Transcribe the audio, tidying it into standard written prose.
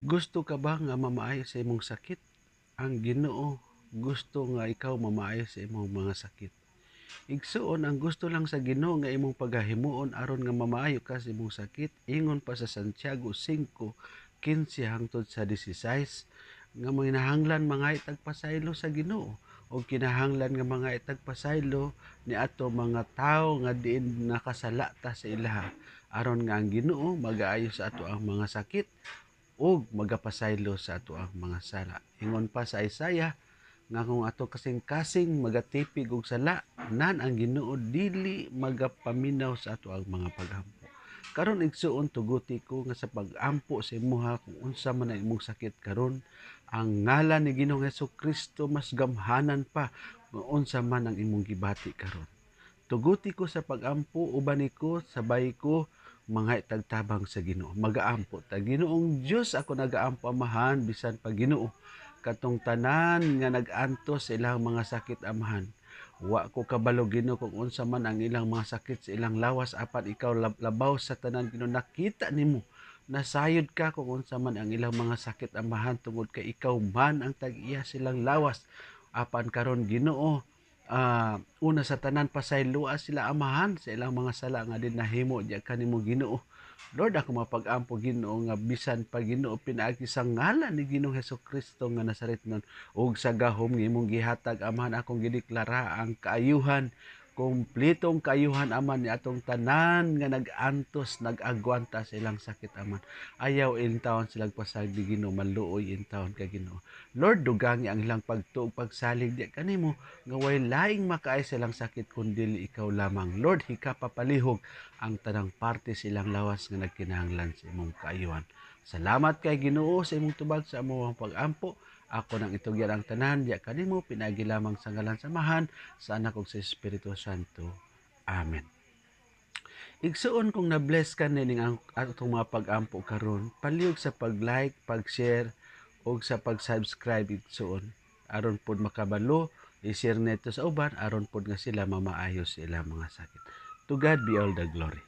Gusto ka ba nga mamaayo sa imong sakit? Ang Ginoo gusto nga ikaw mamaayo sa imong mga sakit. Igsuon ang gusto lang sa Ginoo nga imong pagahimuon aron nga mamaayo ka sa imong sakit. Ingon pa sa Santiago 5:15 hangtod sa 16 nga kinahanglan mga itagpasaylo sa Ginoo o kinahanglan nga mga itagpasaylo ni ato mga tawo nga diin nakasala ta sa ilaha aron nga ang Ginoo magaayo sa ato ang mga sakit ug magapasaylo sa ato ang mga sala. Ingon pa sa Isaiah nga kung ato kasing-kasing magatipig og sala, nan ang Ginoo dili magapaminaw sa ato ang mga paghampo. Karon igsuon tuguti ko nga sa pag-ampo sa imuha kung unsa man ang imong sakit karon, ang ngalan ni Ginoong Hesukristo mas gamhanan pa kung unsa man ang imong gibati karon. Tuguti ko sa pag-ampo uban niko sabay ko mga itagtabang sa Ginoo. Magaampo ta. Ginoong Dios ako nagaampo amahan bisan pa Ginoo katong tanan nga nag-antos sa ilang mga sakit amahan. Wa ko kabalo Ginoo kung unsa man ang ilang mga sakit sa ilang lawas apan ikaw labaw sa tanan Ginoo nakita nimo nasayod ka kung unsa man ang ilang mga sakit amahan tungod kay ikaw man ang tag-iya silang lawas apan karon Ginoo una sa tanan pasayloa sila amahan sa ilang mga sala nga din nahimo diya kanimo Ginoo. Lord, ako mapag-ampo Ginoo nga bisan pa Ginoo pinaagi sa ngalan ni Ginoong Hesukristo nga Nazaretnon ug sa gahom nga imong gihatag amahan akong gideklara ang kaayuhan, kumpletong kaayuhan aman ni atong tanan nga nag-antos nag-agwanta sa ilang sakit aman. Ayaw intawon silang pasagdi Ginoo maluoy intawon ka Ginoo. Lord, dugangi ang ilang pagtuog pagsalig di kanimo nga way laing makaay sa ilang sakit kundi ikaw lamang. Lord, hikapapalihog ang tanang parte silang lawas nga nagkinahanglan sa imong kaayuhan. Salamat kay Ginoo sa imong tubag sa among pag-ampo. Ako nang itugyan ang tanan diya kanimo pinagi lamang sa ngalan samahan sa anak ug sa Espiritu Santo. Amen. Igsuon kung na-bless ka nining ang atong mga pag-ampo karon, palihog sa pag-like, pag-share ug sa pag-subscribe igsuon aron pod makabalo i-share neto sa uban aron pod nga sila mamaayos sa ilang mga sakit. To God be all the glory.